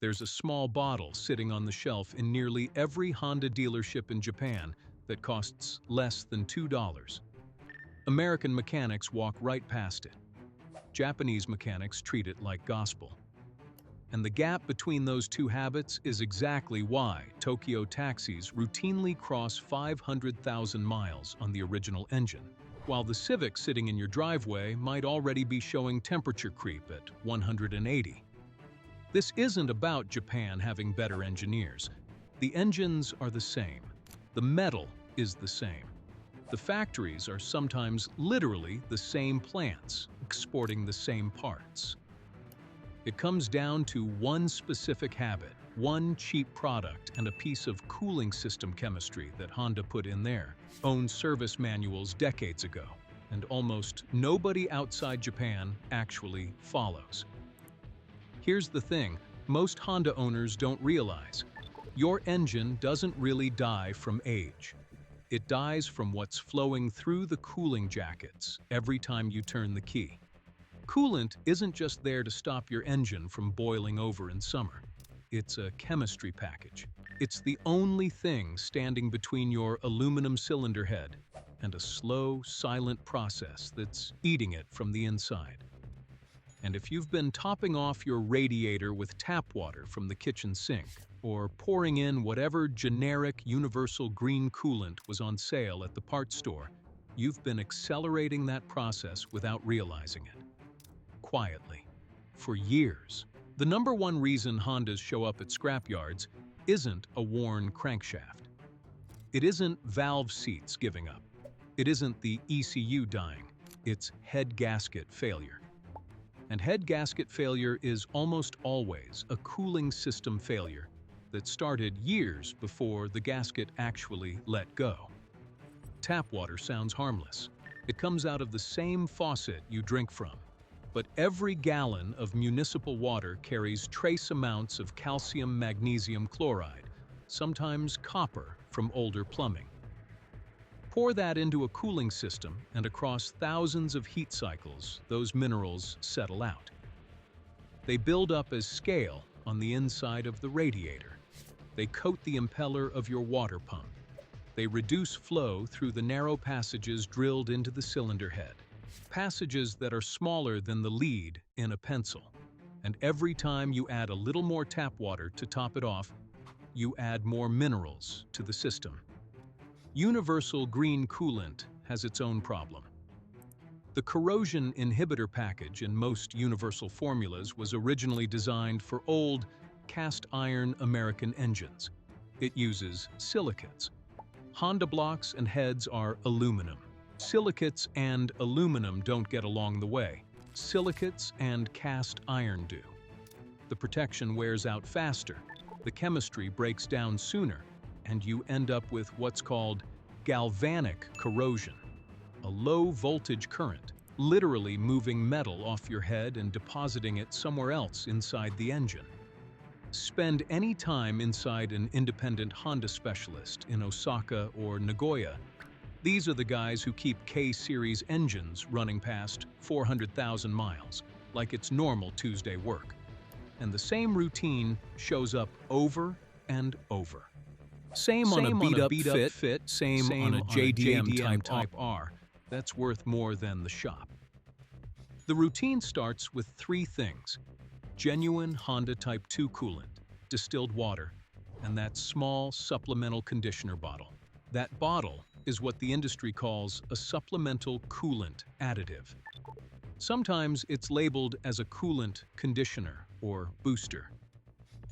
There's a small bottle sitting on the shelf in nearly every Honda dealership in Japan that costs less than $2. American mechanics walk right past it. Japanese mechanics treat it like gospel. And the gap between those two habits is exactly why Tokyo taxis routinely cross 500,000 miles on the original engine, while the Civic sitting in your driveway might already be showing temperature creep at 180. This isn't about Japan having better engineers. The engines are the same. The metal is the same. The factories are sometimes literally the same plants, exporting the same parts. It comes down to one specific habit, one cheap product, and a piece of cooling system chemistry that Honda put in their own service manuals decades ago, and almost nobody outside Japan actually follows. Here's the thing, most Honda owners don't realize. Your engine doesn't really die from age. It dies from what's flowing through the cooling jackets every time you turn the key. Coolant isn't just there to stop your engine from boiling over in summer. It's a chemistry package. It's the only thing standing between your aluminum cylinder head and a slow, silent process that's eating it from the inside. And if you've been topping off your radiator with tap water from the kitchen sink, or pouring in whatever generic universal green coolant was on sale at the parts store, you've been accelerating that process without realizing it. Quietly. For years. The number one reason Hondas show up at scrapyards isn't a worn crankshaft. It isn't valve seats giving up. It isn't the ECU dying. It's head gasket failure. And head gasket failure is almost always a cooling system failure that started years before the gasket actually let go. Tap water sounds harmless. It comes out of the same faucet you drink from. But every gallon of municipal water carries trace amounts of calcium magnesium chloride, sometimes copper from older plumbing. Pour that into a cooling system, and across thousands of heat cycles, those minerals settle out. They build up as scale on the inside of the radiator. They coat the impeller of your water pump. They reduce flow through the narrow passages drilled into the cylinder head. Passages that are smaller than the lead in a pencil. And every time you add a little more tap water to top it off, you add more minerals to the system. Universal green coolant has its own problem. The corrosion inhibitor package in most universal formulas was originally designed for old, cast iron American engines. It uses silicates. Honda blocks and heads are aluminum. Silicates and aluminum don't get along the way. Silicates and cast iron do. The protection wears out faster, the chemistry breaks down sooner, and you end up with what's called galvanic corrosion, a low-voltage current, literally moving metal off your head and depositing it somewhere else inside the engine. Spend any time inside an independent Honda specialist in Osaka or Nagoya. These are the guys who keep K-Series engines running past 400,000 miles, like it's normal Tuesday work. And the same routine shows up over and over. Same on a beat-up fit, same on a JDM Type R. That's worth more than the shop. The routine starts with three things: genuine Honda Type 2 coolant, distilled water, and that small supplemental conditioner bottle. That bottle is what the industry calls a supplemental coolant additive. Sometimes it's labeled as a coolant conditioner or booster.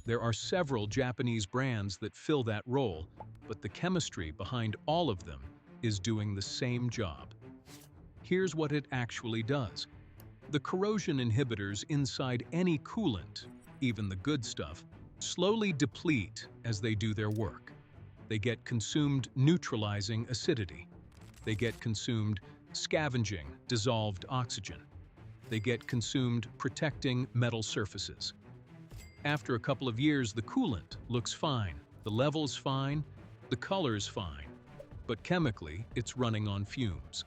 There are several Japanese brands that fill that role, but the chemistry behind all of them is doing the same job. Here's what it actually does. The corrosion inhibitors inside any coolant, even the good stuff, slowly deplete as they do their work. They get consumed neutralizing acidity. They get consumed scavenging dissolved oxygen. They get consumed protecting metal surfaces. After a couple of years, the coolant looks fine, the level's fine, the color's fine, but chemically, it's running on fumes.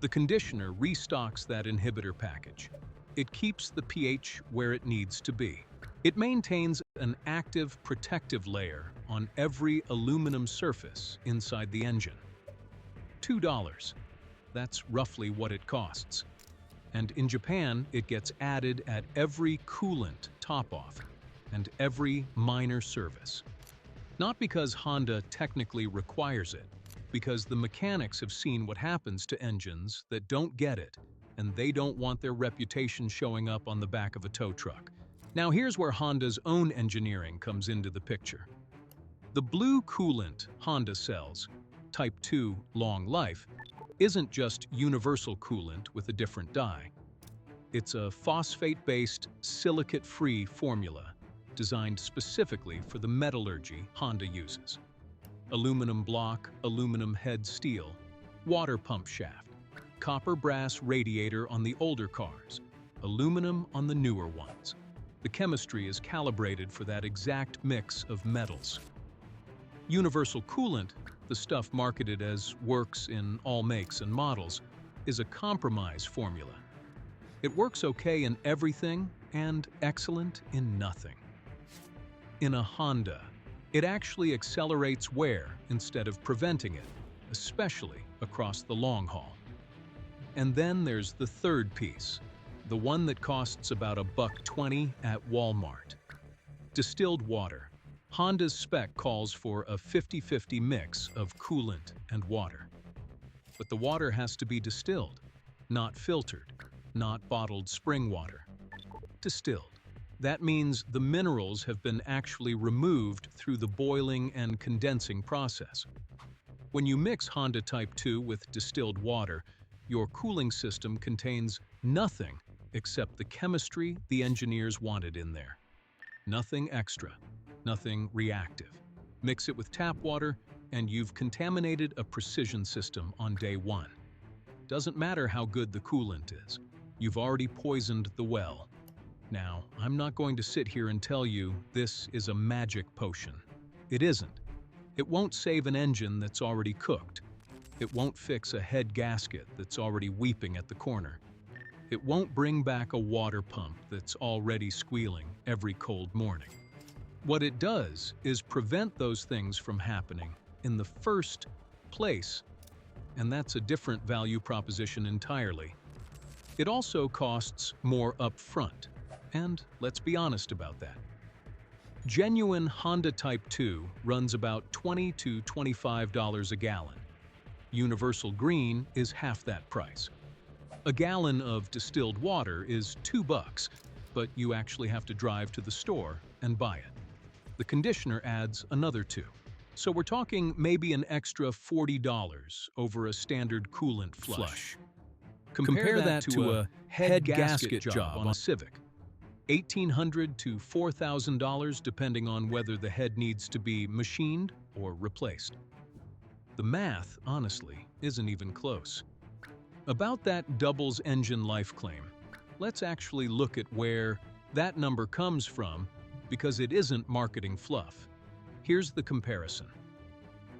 The conditioner restocks that inhibitor package. It keeps the pH where it needs to be. It maintains an active protective layer on every aluminum surface inside the engine. $2. That's roughly what it costs. And in Japan, it gets added at every coolant top-off and every minor service. Not because Honda technically requires it, because the mechanics have seen what happens to engines that don't get it, and they don't want their reputation showing up on the back of a tow truck. Now here's where Honda's own engineering comes into the picture. The blue coolant Honda sells, Type 2 long life, isn't just universal coolant with a different dye. It's a phosphate-based, silicate-free formula designed specifically for the metallurgy Honda uses. Aluminum block, aluminum head steel, water pump shaft, copper brass radiator on the older cars, aluminum on the newer ones. The chemistry is calibrated for that exact mix of metals. Universal coolant, the stuff marketed as works in all makes and models, is a compromise formula. It works okay in everything and excellent in nothing. In a Honda, it actually accelerates wear instead of preventing it, especially across the long haul. And then there's the third piece, the one that costs about $1.20 at Walmart. Distilled water. Honda's spec calls for a 50-50 mix of coolant and water. But the water has to be distilled, not filtered, not bottled spring water. Distilled. That means the minerals have been actually removed through the boiling and condensing process. When you mix Honda Type 2 with distilled water, your cooling system contains nothing except the chemistry the engineers wanted in there. Nothing extra, nothing reactive. Mix it with tap water, and you've contaminated a precision system on day one. Doesn't matter how good the coolant is. You've already poisoned the well. Now, I'm not going to sit here and tell you this is a magic potion. It isn't. It won't save an engine that's already cooked. It won't fix a head gasket that's already weeping at the corner. It won't bring back a water pump that's already squealing every cold morning. What it does is prevent those things from happening in the first place, and that's a different value proposition entirely. It also costs more upfront, and let's be honest about that. Genuine Honda Type 2 runs about $20 to $25 a gallon. Universal Green is half that price. A gallon of distilled water is $2, but you actually have to drive to the store and buy it. The conditioner adds another $2. So we're talking maybe an extra $40 over a standard coolant flush. Compare that to a head gasket job on a Civic. $1,800 to $4,000 depending on whether the head needs to be machined or replaced. The math, honestly, isn't even close. About that doubles engine life claim, let's actually look at where that number comes from, because it isn't marketing fluff. Here's the comparison.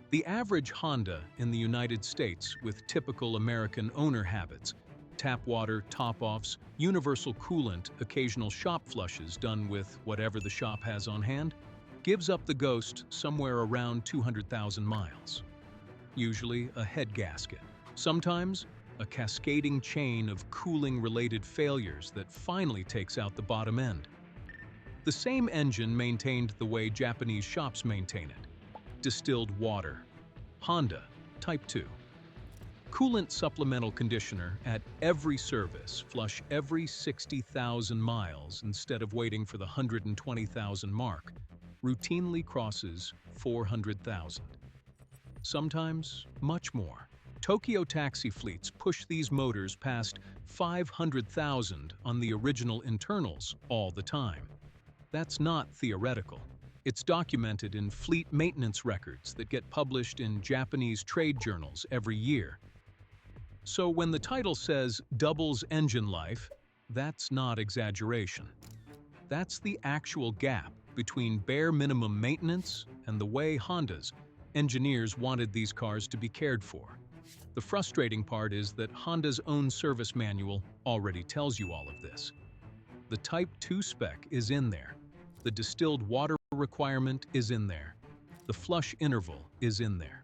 The average Honda in the United States with typical American owner habits, tap water, top-offs, universal coolant, occasional shop flushes done with whatever the shop has on hand, gives up the ghost somewhere around 200,000 miles. Usually a head gasket. Sometimes a cascading chain of cooling-related failures that finally takes out the bottom end. The same engine maintained the way Japanese shops maintain it. Distilled water. Honda, Type 2. Coolant supplemental conditioner at every service, flush every 60,000 miles instead of waiting for the 120,000 mark, routinely crosses 400,000. Sometimes much more. Tokyo taxi fleets push these motors past 500,000 on the original internals all the time. That's not theoretical. It's documented in fleet maintenance records that get published in Japanese trade journals every year. So when the title says doubles engine life, that's not exaggeration. That's the actual gap between bare minimum maintenance and the way Honda's engineers wanted these cars to be cared for. The frustrating part is that Honda's own service manual already tells you all of this. The Type 2 spec is in there. The distilled water requirement is in there. The flush interval is in there.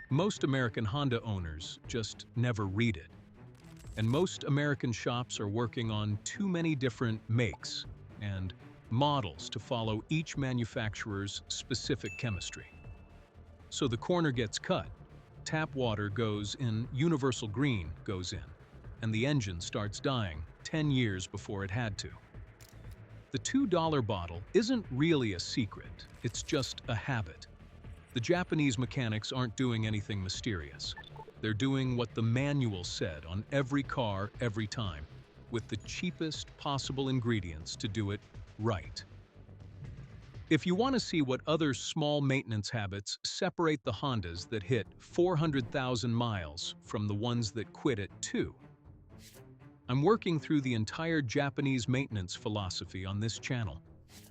Most American Honda owners just never read it. And most American shops are working on too many different makes and models to follow each manufacturer's specific chemistry. So the corner gets cut, tap water goes in, universal green goes in, and the engine starts dying 10 years before it had to. The $2 bottle isn't really a secret, it's just a habit. The Japanese mechanics aren't doing anything mysterious. They're doing what the manual said on every car, every time, with the cheapest possible ingredients to do it right. If you want to see what other small maintenance habits separate the Hondas that hit 400,000 miles from the ones that quit at 2, I'm working through the entire Japanese maintenance philosophy on this channel.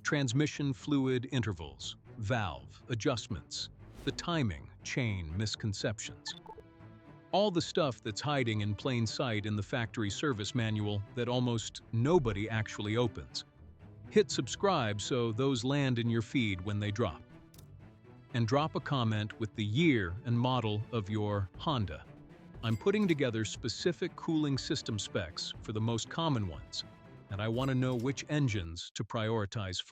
Transmission fluid intervals, valve adjustments, the timing, chain misconceptions. All the stuff that's hiding in plain sight in the factory service manual that almost nobody actually opens. Hit subscribe so those land in your feed when they drop. And drop a comment with the year and model of your Honda. I'm putting together specific cooling system specs for the most common ones, and I want to know which engines to prioritize first.